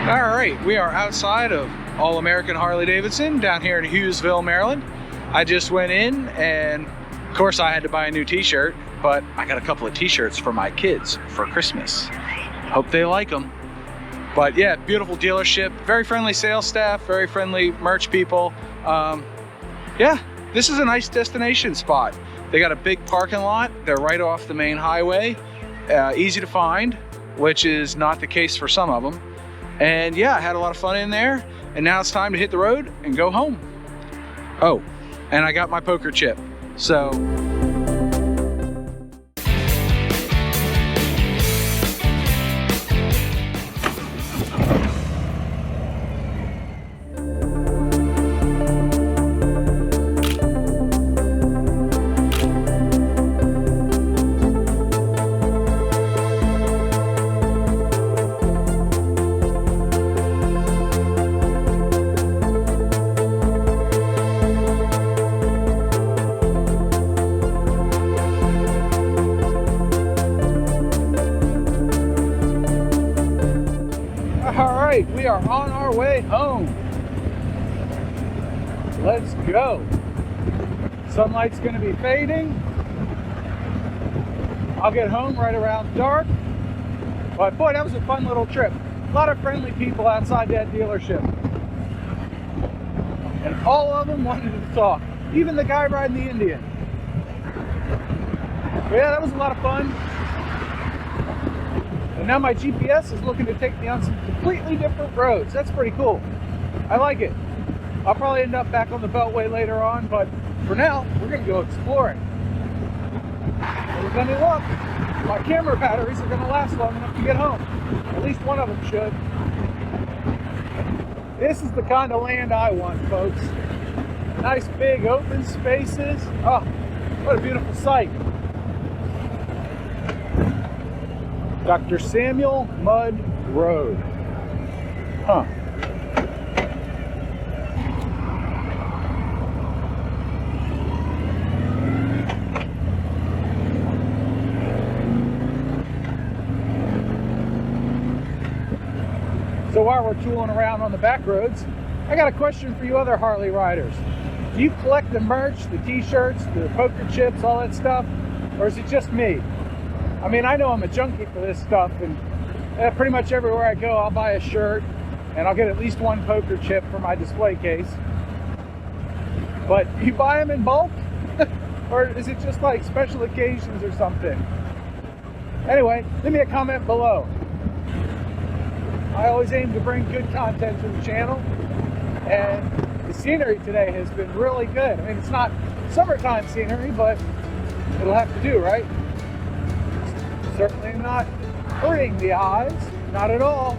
All right, we are outside of All American Harley-Davidson down here in Hughesville, Maryland. I just went in and of course I had to buy a new t-shirt, but I got a couple of t-shirts for my kids for Christmas. Hope they like them. But yeah, beautiful dealership, very friendly sales staff, very friendly merch people. Yeah, this is a nice destination spot. They got a big parking lot. They're right off the main highway, easy to find, which is not the case for some of them. And yeah, I had a lot of fun in there, and now it's time to hit the road and go home. Oh, and I got my poker chip, so. We are on our way home. Let's go. Sunlight's going to be fading. I'll get home right around dark. But boy, that was a fun little trip. A lot of friendly people outside that dealership. And all of them wanted to talk. Even the guy riding the Indian. But yeah, that was a lot of fun. And now my GPS is looking to take me on some completely different roads. That's pretty cool. I like it. I'll probably end up back on the Beltway later on, but for now, we're gonna go exploring. And with any luck, my camera batteries are gonna last long enough to get home. At least one of them should. This is the kind of land I want, folks. Nice big open spaces. Oh, what a beautiful sight. Dr. Samuel Mudd Road. Huh. So while we're tooling around on the back roads, I got a question for you other Harley riders. Do you collect the merch, the t-shirts, the poker chips, all that stuff? Or is it just me? I mean, I know I'm a junkie for this stuff, and pretty much everywhere I go, I'll buy a shirt, and I'll get at least one poker chip for my display case. But you buy them in bulk? Or is it just like special occasions or something? Anyway, leave me a comment below. I always aim to bring good content to the channel, and the scenery today has been really good. I mean, it's not summertime scenery, but it'll have to do, right? Certainly not hurting the eyes, not at all.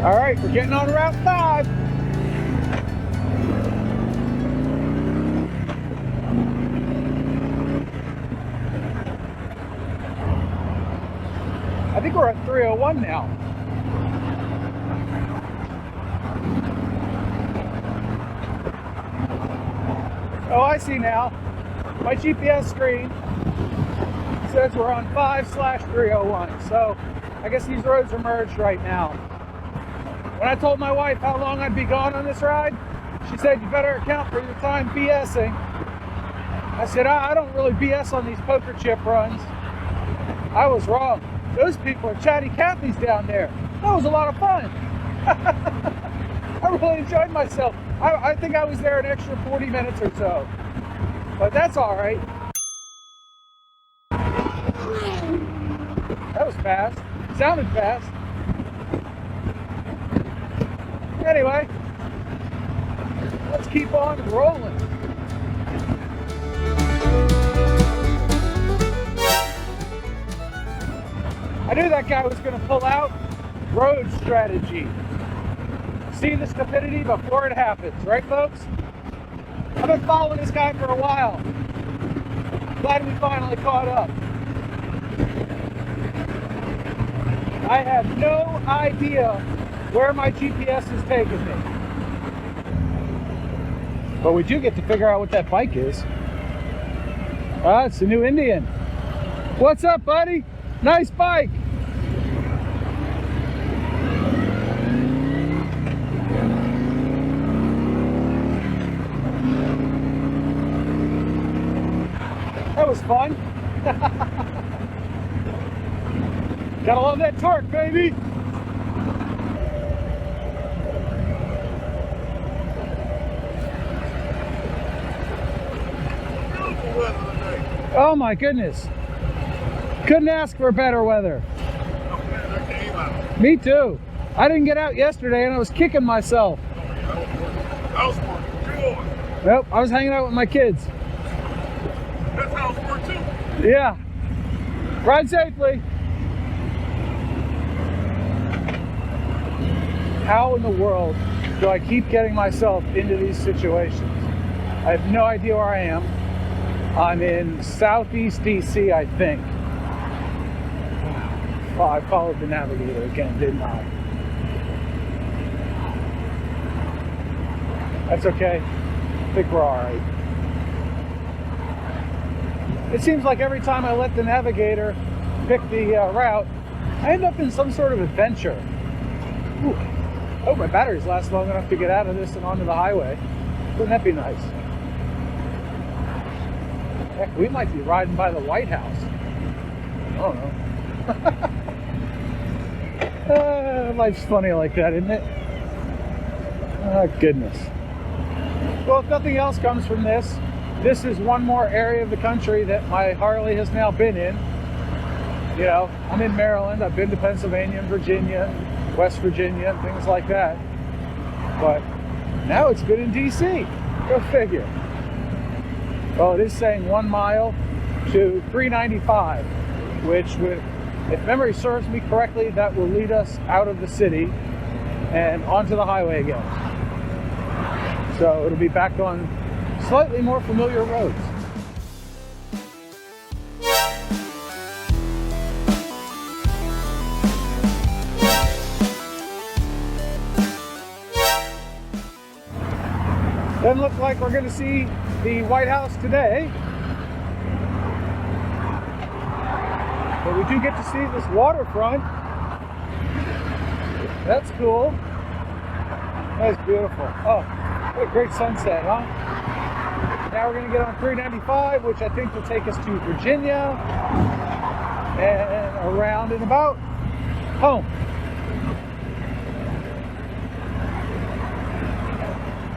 All right, we're getting on Route 5. I think we're at 301 now. Oh, I see now. My GPS screen says we're on 5/301. So I guess these roads are merged right now. When I told my wife how long I'd be gone on this ride, she said, you better account for your time BSing. I said, I don't really BS on these poker chip runs. I was wrong. Those people are chatty Cathy's down there. That was a lot of fun. I really enjoyed myself. I think I was there an extra 40 minutes or so. But that's all right. That was fast. Sounded fast. Anyway, let's keep on rolling. I knew that guy was going to pull out road strategy. See the stupidity before it happens, right folks? I've been following this guy for a while. Glad we finally caught up. I have no idea where my GPS is taking me. But we do get to figure out what that bike is. Ah, it's the new Indian. What's up, buddy? Nice bike. That was fun. Gotta love that torque, baby. Oh my goodness. Couldn't ask for better weather. Me too. I didn't get out yesterday and I was kicking myself. Nope, I was hanging out with my kids. That's how it's worked too. Yeah. Ride safely. How in the world do I keep getting myself into these situations? I have no idea where I am. I'm in Southeast DC, I think. Oh, I followed the navigator again, didn't I? That's okay. I think we're all right. It seems like every time I let the navigator pick the route, I end up in some sort of adventure. Ooh. I hope my batteries last long enough to get out of this and onto the highway. Wouldn't that be nice? Heck, we might be riding by the White House. I don't know. Life's funny like that, isn't it? Oh, goodness. Well, if nothing else comes from this, this is one more area of the country that my Harley has now been in. You know, I'm in Maryland. I've been to Pennsylvania and Virginia, West Virginia, and things like that. But now it's good in DC. Go figure. Well, it is saying 1 mile to 395, which would, if memory serves me correctly, that will lead us out of the city and onto the highway again. So it'll be back on slightly more familiar roads. Doesn't look like we're going to see the White House today. But we do get to see this waterfront. That's cool. That's beautiful. Oh, what a great sunset, huh? Now we're going to get on 395, which I think will take us to Virginia and around and about home.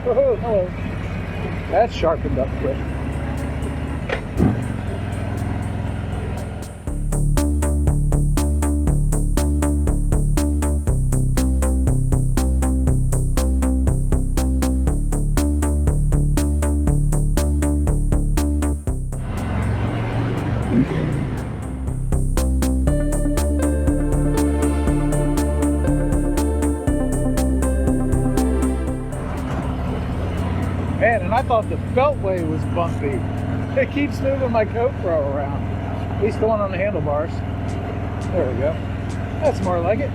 Oh, hello. That's sharpened up quick. Man, and I thought the beltway was bumpy. It keeps moving my GoPro around. At least the one on the handlebars. There we go. That's more like it.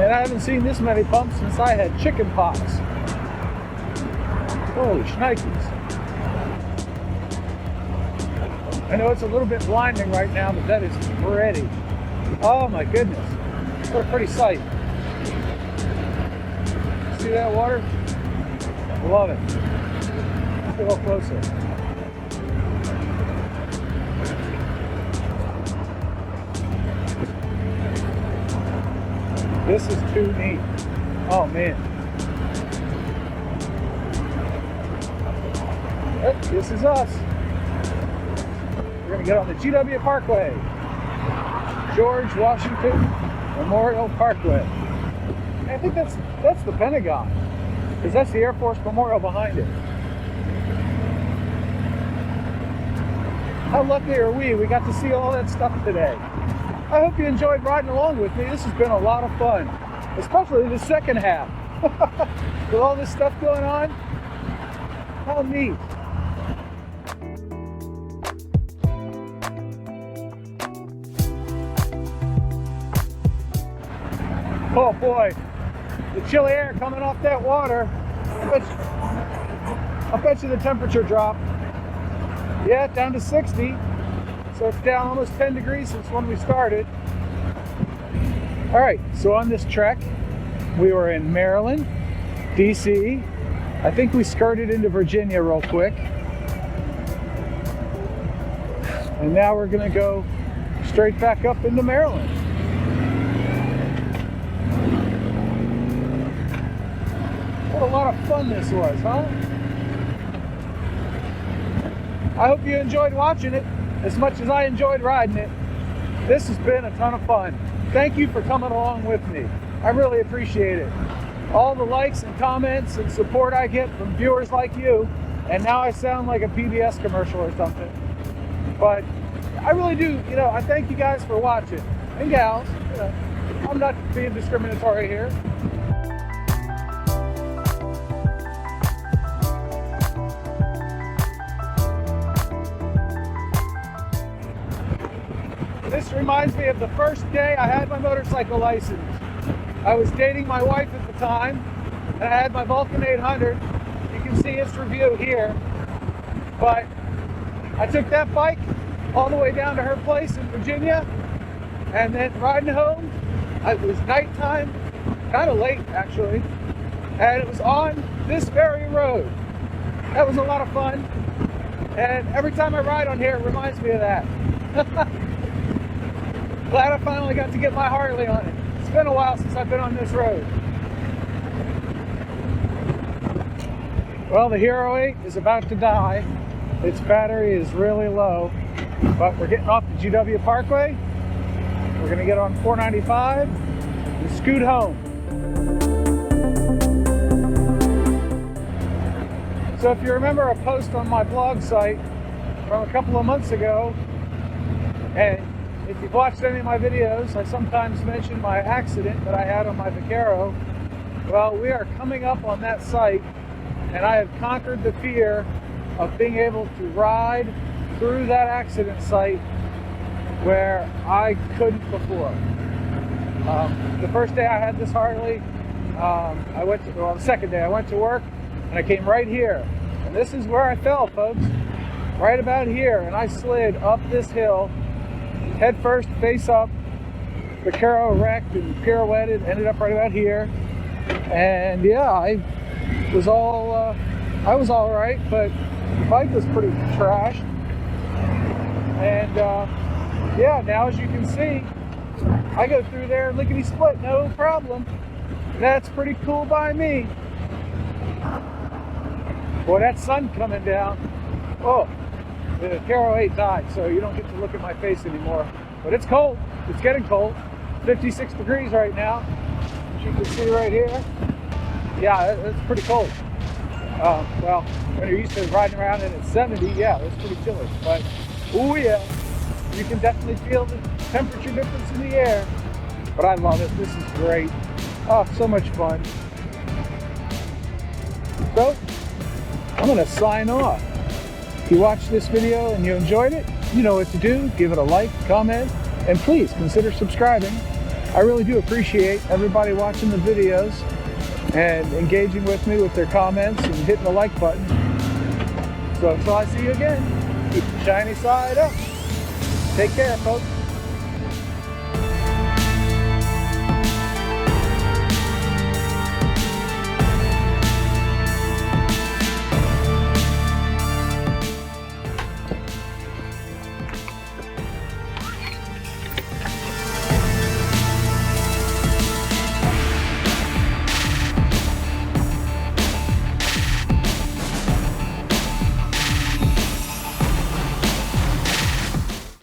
And I haven't seen this many bumps since I had chicken pox. Holy shnikes. I know it's a little bit blinding right now, but that is pretty. Oh my goodness. What a pretty sight. See that water? Love it. Let's get a little closer. This is too neat. Oh man. Yep, this is us. We're gonna get on the GW Parkway. George Washington Memorial Parkway. I think that's the Pentagon, because that's the Air Force Memorial behind it. How lucky are we? We got to see all that stuff today. I hope you enjoyed riding along with me. This has been a lot of fun, especially the second half. With all this stuff going on, how neat. Oh boy, the chilly air coming off that water. I'll bet you the temperature dropped. Yeah, down to 60. So it's down almost 10 degrees since when we started. All right, so on this trek, we were in Maryland, DC. I think we skirted into Virginia real quick. And now we're gonna go straight back up into Maryland. What a lot of fun this was, huh? I hope you enjoyed watching it as much as I enjoyed riding it. This has been a ton of fun. Thank you for coming along with me. I really appreciate it. All the likes and comments and support I get from viewers like you, and now I sound like a PBS commercial or something. But I really do, I thank you guys for watching. And gals, I'm not being discriminatory here. This reminds me of the first day I had my motorcycle license. I was dating my wife at the time, and I had my Vulcan 800. You can see its review here. But I took that bike all the way down to her place in Virginia, and then riding home, it was nighttime, kind of late actually, and it was on this very road. That was a lot of fun, and every time I ride on here, it reminds me of that. Glad I finally got to get my Harley on it. It's been a while since I've been on this road. Well, the Hero 8 is about to die. Its battery is really low, but we're getting off the GW Parkway. We're gonna get on 495 and scoot home. So if you remember a post on my blog site from a couple of months ago, and if you've watched any of my videos, I sometimes mention my accident that I had on my Vaquero. Well, we are coming up on that site, and I have conquered the fear of being able to ride through that accident site where I couldn't before. The first day I had this Harley, the second day I went to work, and I came right here. And this is where I fell, folks. Right about here, and I slid up this hill, head first, face up. Vaquero wrecked and pirouetted, ended up right about here. And yeah, I was all right, but the bike was pretty trashed. And yeah, now as you can see, I go through there lickety split, no problem. That's pretty cool by me. Boy, that sun coming down. Oh, the Vaquero 8 died, so you don't get to look at my face anymore. But it's cold. It's getting cold. 56 degrees right now, as you can see right here. Yeah, it's pretty cold. Well, when you're used to riding around and it's 70, yeah, it's pretty chilly. But, oh yeah, you can definitely feel the temperature difference in the air. But I love it. This is great. Oh, so much fun. So, I'm going to sign off. If you watched this video and you enjoyed it, you know what to do. Give it a like, comment, and please consider subscribing. I really do appreciate everybody watching the videos and engaging with me with their comments and hitting the like button. So until I see you again, keep the shiny side up. Take care, folks.